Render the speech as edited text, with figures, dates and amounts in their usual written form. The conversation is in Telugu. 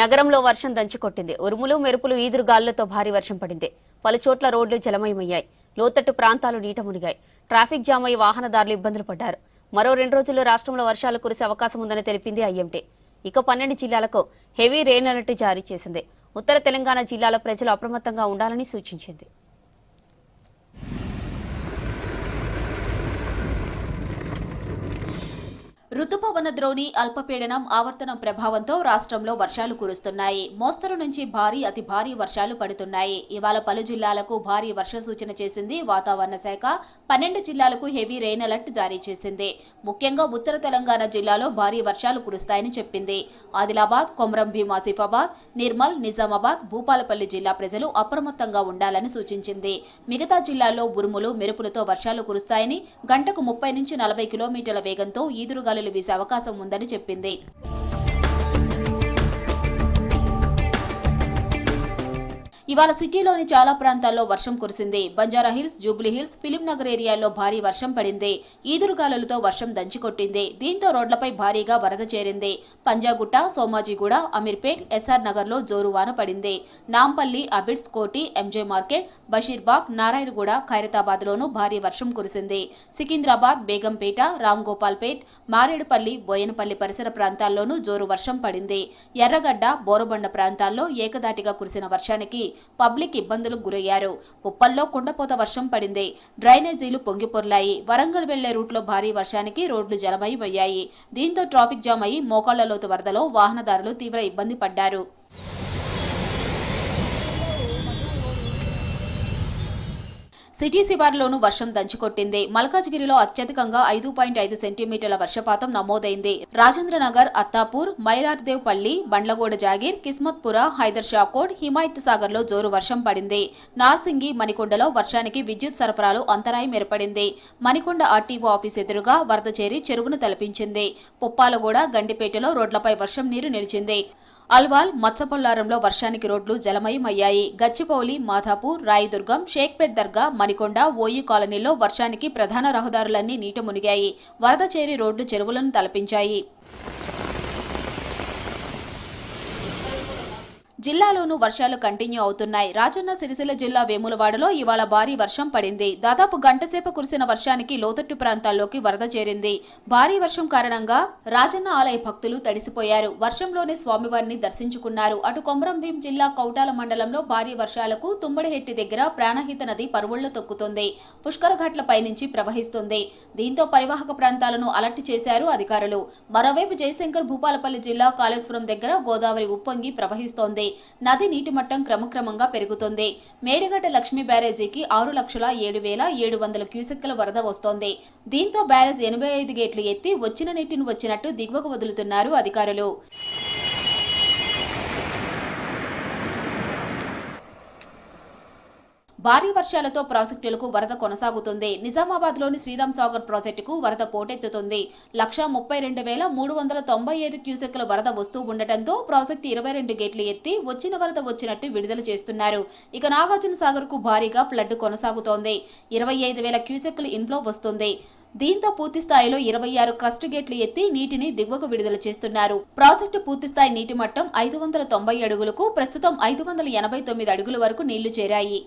నగరంలో వర్షం దంచుకొట్టింది. ఉరుములు మెరుపులు ఈదురుగాలులతో భారీ వర్షం పడింది. పలు చోట్ల రోడ్లు జలమయమయ్యాయి. లోతట్టు ప్రాంతాలు నీట మునిగాయి. ట్రాఫిక్ జామ్ అయి వాహనదారులు ఇబ్బందులు పడ్డారు. మరో 2 రోజుల్లో రాష్ట్రంలో వర్షాలు కురిసే అవకాశం ఉందని తెలిపింది ఐఎండీ. ఇక 12 జిల్లాలకు హెవీ రెయిన్ అలర్ట్ జారీ చేసింది. ఉత్తర తెలంగాణ జిల్లాల ప్రజలు అప్రమత్తంగా ఉండాలని సూచించింది. రుతుపవన ద్రోణి అల్పపీడనం ఆవర్తనం ప్రభావంతో రాష్ట్రంలో వర్షాలు కురుస్తున్నాయి. మోస్తరు నుంచి భారీ అతి భారీ వర్షాలు పడుతున్నాయి. ఇవాళ పలు జిల్లాలకు భారీ వర్ష సూచన చేసింది వాతావరణ శాఖ. 12 జిల్లాలకు హెవీ రెయిన్ అలర్ట్ జారీ చేసింది. ముఖ్యంగా ఉత్తర తెలంగాణ జిల్లాలో భారీ వర్షాలు కురుస్తాయని చెప్పింది. ఆదిలాబాద్, కొమరం భీం ఆసిఫాబాద్, నిర్మల్, నిజామాబాద్, భూపాలపల్లి జిల్లా ప్రజలు అప్రమత్తంగా ఉండాలని సూచించింది. మిగతా జిల్లాల్లో ఉరుములు మెరుపులతో వర్షాలు కురుస్తాయని, గంటకు 30 నుంచి 40 కిలోమీటర్ల వేగంతో ఈదురుగాలులు వీసే అవకాశం ఉందని చెప్పింది. ఇవాళ సిటీలోని చాలా ప్రాంతాల్లో వర్షం కురిసింది. బంజారాహిల్స్, జూబ్లీహిల్స్, ఫిలిం నగర్ ఏరియాల్లో భారీ వర్షం పడింది. ఈదురుగాలులతో వర్షం దంచికొట్టింది. దీంతో రోడ్లపై భారీగా వరద చేరింది. పంజాగుట్ట, సోమాజిగూడ, అమీర్పేట్, ఎస్ఆర్ నగర్లో జోరు వాన పడింది. నాంపల్లి, అబిడ్స్, కోటి, ఎంజే మార్కెట్, బషీర్బాగ్, నారాయణగూడ, ఖైరతాబాద్లోనూ భారీ వర్షం కురిసింది. సికింద్రాబాద్, బేగంపేట, రాంగోపాల్పేట్, మారేడుపల్లి, బోయనపల్లి పరిసర ప్రాంతాల్లోనూ జోరు వర్షం పడింది. ఎర్రగడ్డ, బోరబండ ప్రాంతాల్లో ఏకదాటిగా కురిసిన వర్షానికి పబ్లిక్ ఇబ్బందులకు గురయ్యారు. ఉప్పల్లో కుండపోత వర్షం పడింది. డ్రైనేజీలు పొంగిపొర్లాయి. వరంగల్ వెళ్లే రూట్లో భారీ వర్షానికి రోడ్లు జలమయమయ్యాయి. దీంతో ట్రాఫిక్ జామ్ అయి మోకాళ్ల లోతు వరదలో వాహనదారులు తీవ్ర ఇబ్బంది పడ్డారు. సిటీ శివార్లోనూ వర్షం దంచుకొట్టింది. మల్కాజ్గిరిలో అత్యధికంగా 5.5 సెంటీమీటర్ల వర్షపాతం నమోదైంది. రాజేంద్రనగర్, అత్తాపూర్, మైలార్దేవ్పల్లి, బండ్లగూడ జాగీర్, కిస్మత్పుర, హైదర్ షాకోట్, హిమాయత్ సాగర్లో జోరు వర్షం పడింది. నార్సింగి, మణికొండలో వర్షానికి విద్యుత్ సరఫరాలో అంతరాయం ఏర్పడింది. మణికొండ ఆర్టీఓ ఆఫీస్ ఎదురుగా వరద చేరి చెరువును తలపించింది. పుప్పాలగూడ, గండిపేటలో రోడ్లపై వర్షం నీరు నిలిచింది. అల్వాల్, మచ్చపొల్లారంలో వర్షానికి రోడ్లు జలమయమయ్యాయి. గచ్చిపౌలి, మాధాపూర్, రాయదుర్గం, షేక్పేట్ దర్గా, మణికొండ, ఓయి కాలనీలో వర్షానికి ప్రధాన రహదారులన్నీ నీట మునిగాయి. వరద చేరి రోడ్లు చెరువులను తలపించాయి. జిల్లాలోనూ వర్షాలు కంటిన్యూ అవుతున్నాయి. రాజన్న సిరిసిల్ల జిల్లా వేములవాడలో ఇవాళ భారీ వర్షం పడింది. దాదాపు గంటసేపు కురిసిన వర్షానికి లోతట్టు ప్రాంతాల్లోకి వరద చేరింది. భారీ వర్షం కారణంగా రాజన్న ఆలయ భక్తులు తడిసిపోయారు. వర్షంలోనే స్వామివారిని దర్శించుకున్నారు. అటు కొమరం భీం జిల్లా కౌటాల మండలంలో భారీ వర్షాలకు తుమ్మడిహెట్టి దగ్గర ప్రాణహిత నది పరువళ్లు తొక్కుతుంది. పుష్కర ఘాట్లపై నుంచి ప్రవహిస్తుంది. దీంతో పరివాహక ప్రాంతాలను అలర్ట్ చేశారు అధికారులు. మరోవైపు జయశంకర్, భూపాలపల్లి జిల్లా కాళేశ్వరం దగ్గర గోదావరి ఉప్పొంగి ప్రవహిస్తోంది. నది నీటి మట్టం క్రమక్రమంగా పెరుగుతోంది. మేడిగడ్డ లక్ష్మీ బ్యారేజీకి 6,07,700 క్యూసెక్కుల వరద వస్తోంది. దీంతో బ్యారేజ్ 85 గేట్లు ఎత్తి వచ్చిన నీటిని వచ్చినట్టు దిగువకు వదులుతున్నారు అధికారులు. భారీ వర్షాలతో ప్రాజెక్టులకు వరద కొనసాగుతుంది. నిజామాబాద్లోని శ్రీరామ్ సాగర్ ప్రాజెక్టుకు వరద పోటెత్తుతుంది. 1,32,395 క్యూసెక్కుల వరద వస్తూ ఉండటంతో ప్రాజెక్టు 22 గేట్లు ఎత్తి వచ్చిన వరద వచ్చినట్టు విడుదల చేస్తున్నారు. ఇక నాగార్జున సాగర్ కు భారీగా ఫ్లడ్ కొనసాగుతోంది. 25,000 క్యూసెక్కుల ఇన్ఫ్లో వస్తుంది. దీంతో పూర్తిస్థాయిలో 26 క్రస్ట్ గేట్లు ఎత్తి నీటిని దిగువకు విడుదల చేస్తున్నారు. ప్రాజెక్టు పూర్తిస్థాయి నీటి మట్టం 590 అడుగులకు, ప్రస్తుతం 589 అడుగుల వరకు నీళ్లు చేరాయి.